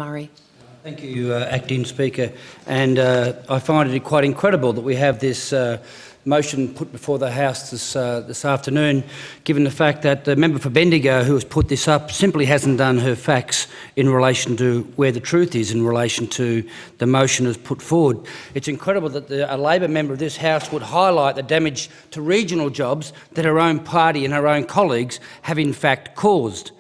Murray. Thank you, Acting Speaker. And I find it quite incredible that we have this motion put before the House this afternoon, given the fact that the member for Bendigo who has put this up simply hasn't done her facts in relation to where the truth is in relation to the motion as put forward. It's incredible that a Labor member of this House would highlight the damage to regional jobs that her own party and her own colleagues have in fact caused.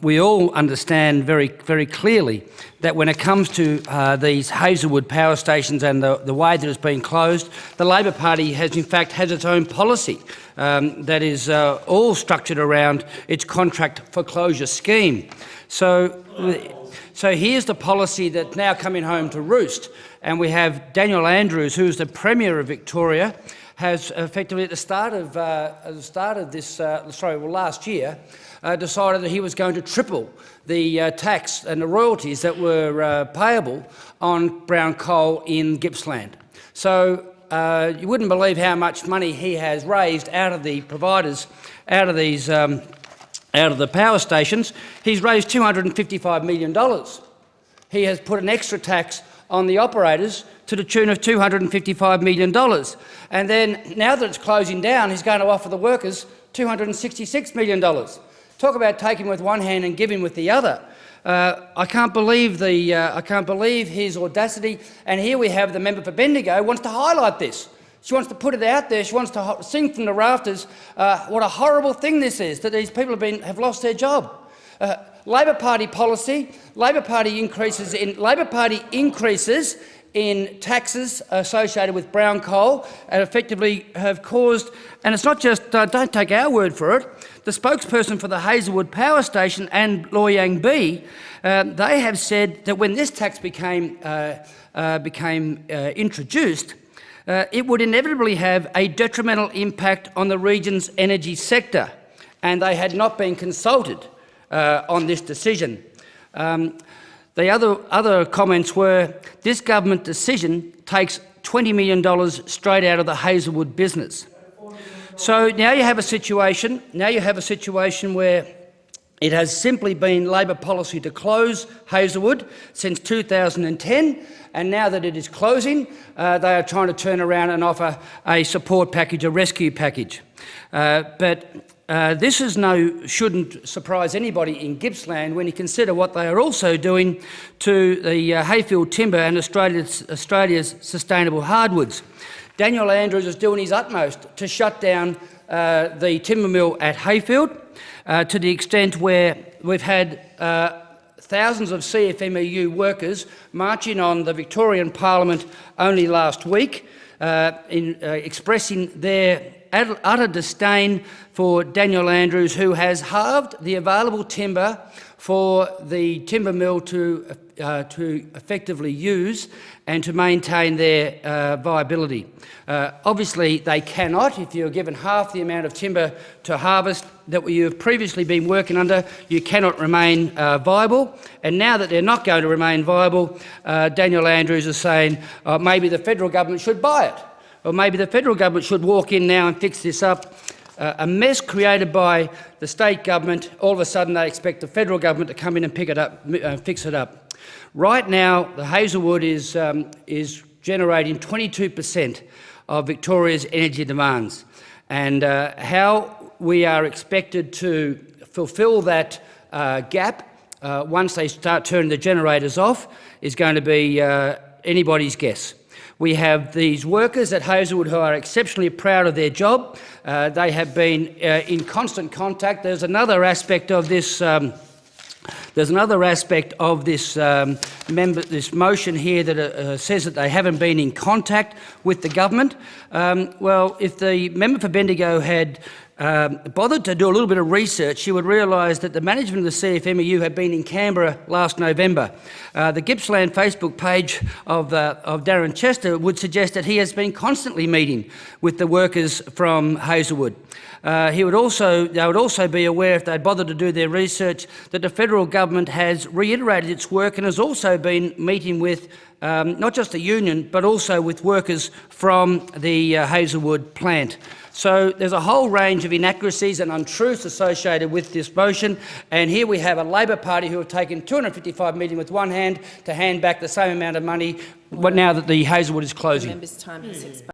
We all understand very, very clearly that when it comes to these Hazelwood Power Stations and the way that it's been closed, the Labor Party has in fact its own policy that is all structured around its contract foreclosure scheme. So here's the policy that's now coming home to roost, and we have Daniel Andrews, who's the Premier of Victoria, has effectively at the start of last year, decided that he was going to triple the tax and the royalties that were payable on brown coal in Gippsland. So you wouldn't believe how much money he has raised out of the providers, out of the power stations. He's raised $255 million. He has put an extra tax on the operators to the tune of $255 million. And then, now that it's closing down, he's going to offer the workers $266 million. Talk about taking with one hand and giving with the other. I can't believe his audacity. And here we have the member for Bendigo wants to highlight this. She wants to put it out there. She wants to sing from the rafters what a horrible thing this is, that these people have lost their job. Labor Party policy, Labor Party increases in taxes associated with brown coal and effectively have caused, and it's not just, don't take our word for it, the spokesperson for the Hazelwood Power Station and Loy Yang B, they have said that when this tax became introduced, it would inevitably have a detrimental impact on the region's energy sector, and they had not been consulted on this decision. The other comments were, this government decision takes $20 million straight out of the Hazelwood business. So now you have a situation where it has simply been Labor policy to close Hazelwood since 2010, and now that it is closing, they are trying to turn around and offer a support package, a rescue package. This shouldn't surprise anybody in Gippsland when you consider what they are also doing to the hayfield timber and Australia's sustainable hardwoods. Daniel Andrews is doing his utmost to shut down the timber mill at Hayfield to the extent where we've had thousands of CFMEU workers marching on the Victorian Parliament only last week, expressing their utter disdain for Daniel Andrews, who has halved the available timber for the timber mill to effectively use and to maintain their viability. Obviously, they cannot. If you're given half the amount of timber to harvest that you have previously been working under, you cannot remain viable. And now that they're not going to remain viable, Daniel Andrews is saying maybe the federal government should buy it, or maybe the federal government should walk in now and fix this up. A mess created by the state government, all of a sudden they expect the federal government to come in and pick it up, fix it up. Right now, the Hazelwood is generating 22% of Victoria's energy demands, and how we are expected to fulfil that gap once they start turning the generators off is going to be anybody's guess. We have these workers at Hazelwood who are exceptionally proud of their job. They have been in constant contact. There's another aspect of this. This motion here that says that they haven't been in contact with the government. Well, if the member for Bendigo had bothered to do a little bit of research, you would realise that the management of the CFMEU had been in Canberra last November. The Gippsland Facebook page of Darren Chester would suggest that he has been constantly meeting with the workers from Hazelwood. They would also be aware, if they'd bothered to do their research, that the federal government has reiterated its work and has also been meeting with not just the union, but also with workers from the Hazelwood plant. So there's a whole range of inaccuracies and untruths associated with this motion, and here we have a Labor Party who have taken $255 million with one hand to hand back the same amount of money now that the Hazelwood is closing. The member's time has expired.